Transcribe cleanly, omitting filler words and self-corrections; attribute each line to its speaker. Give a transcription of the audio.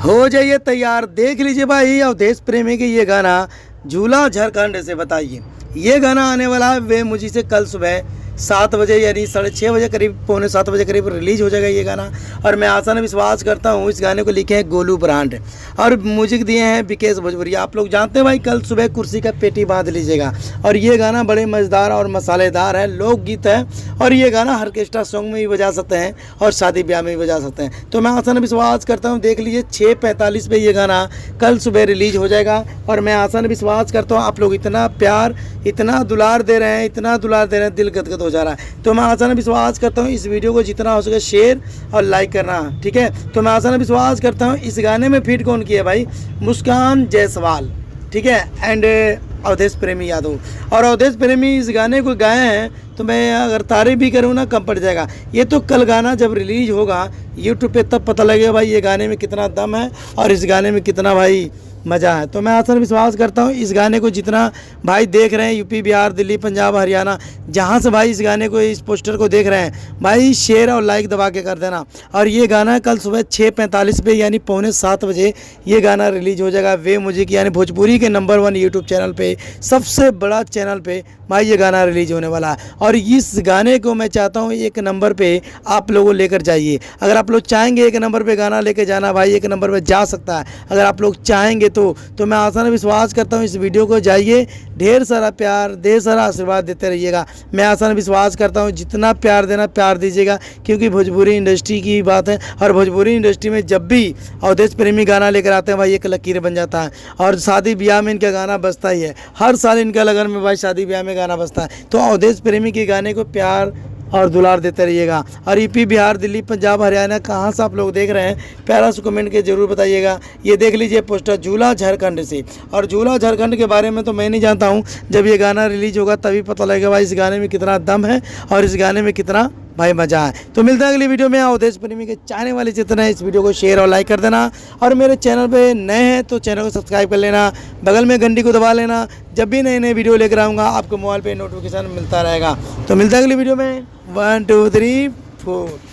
Speaker 1: हो जाइए तैयार, देख लीजिए भाई अवधेश प्रेमी की ये गाना झूला झारखंड से। बताइए ये गाना आने वाला है वे मुझी से कल सुबह 7 बजे यानी 6:30 बजे करीब, पौने 7 बजे करीब रिलीज हो जाएगा ये गाना। और मैं आसान विश्वास करता हूँ इस गाने को लिखे हैं गोलू ब्रांड और म्यूजिक दिए हैं विकेश भोजपुरिया। आप लोग जानते हैं भाई कल सुबह कुर्सी का पेटी बांध लीजिएगा। और ये गाना बड़े मज़ेदार और मसालेदार है, लोकगीत है और ये गाना ऑर्केस्ट्रा सॉन्ग में भी बजा सकते हैं और शादी ब्याह में भी बजा सकते हैं। तो मैं आसान विश्वास करता हूँ, देख लीजिए 6:45 पे ये गाना कल सुबह रिलीज हो जाएगा। और मैं आसान विश्वास करता हूँ आप लोग इतना प्यार, इतना दुलार दे रहे हैं, इतना दुलार दे रहे हैं, दिल गदगद हो जा रहा है। तो मैं आसान विश्वास करता हूँ इस वीडियो को जितना हो सके शेयर और लाइक करना, ठीक है। तो मैं आसान विश्वास करता हूँ इस गाने में फीट कौन किया भाई, मुस्कान जायसवाल, ठीक है, एंड अवधेश प्रेमी यादव। और अवधेश प्रेमी इस गाने को गाए हैं तो मैं अगर तारीफ भी करूँ ना कम पड़ जाएगा। ये तो कल गाना जब रिलीज होगा यूट्यूब पे तब पता लगेगा भाई ये गाने में कितना दम है और इस गाने में कितना भाई मज़ा है। तो मैं आसान विश्वास करता हूँ इस गाने को जितना भाई देख रहे हैं यूपी, बिहार, दिल्ली, पंजाब, हरियाणा, जहाँ से भाई इस गाने को, इस पोस्टर को देख रहे हैं भाई शेयर और लाइक दबा के कर देना। और ये गाना कल सुबह 6:45 पे यानी पौने 7 बजे ये गाना रिलीज हो जाएगा वे म्यूजिक यानी भोजपुरी के नंबर 1 यूट्यूब चैनल पे, सबसे बड़ा चैनल पे भाई ये गाना रिलीज होने वाला है। और इस गाने को मैं चाहता हूँ 1 नंबर पे आप लोगों लेकर जाइए। अगर आप लोग चाहेंगे 1 नंबर पे गाना लेके जाना भाई 1 नंबर पे जा सकता है, अगर आप लोग चाहेंगे तो मैं आसान विश्वास करता हूँ इस वीडियो को जाइए, ढेर सारा प्यार, ढेर सारा आशीर्वाद देते रहिएगा। मैं आसान विश्वास करता हूँ जितना प्यार देना प्यार दीजिएगा, क्योंकि भोजपुरी इंडस्ट्री की बात है और भोजपुरी इंडस्ट्री में जब भी अवधेश प्रेमी गाना लेकर आते हैं भाई एक लकीर बन जाता है। और शादी ब्याह में इनका गाना बजता ही है, हर साल इनका लगन में भाई शादी ब्याह में गाना बजता है। तो अवधेश प्रेमी के गाने को प्यार और दुलार देते रहिएगा। और यूपी, बिहार, दिल्ली, पंजाब, हरियाणा कहाँ से आप लोग देख रहे हैं प्यारा से कमेंट के जरूर बताइएगा। ये देख लीजिए पोस्टर झूला झारखंड से। और झूला झारखंड के बारे में तो मैं नहीं जानता हूँ, जब ये गाना रिलीज होगा तभी पता लगेगा भाई इस गाने में कितना दम है और इस गाने में कितना भाई मज़ा है। तो मिलता है अगली वीडियो में। अवधेश प्रेमी के चाहने वाले जितना है इस वीडियो को शेयर और लाइक कर देना। और मेरे चैनल पे नए हैं तो चैनल को सब्सक्राइब कर लेना, बगल में घंटी को दबा लेना। जब भी नए नए वीडियो लेकर आऊँगा आपको मोबाइल पे नोटिफिकेशन मिलता रहेगा। तो मिलता है अगली वीडियो में। 1 2 3 4।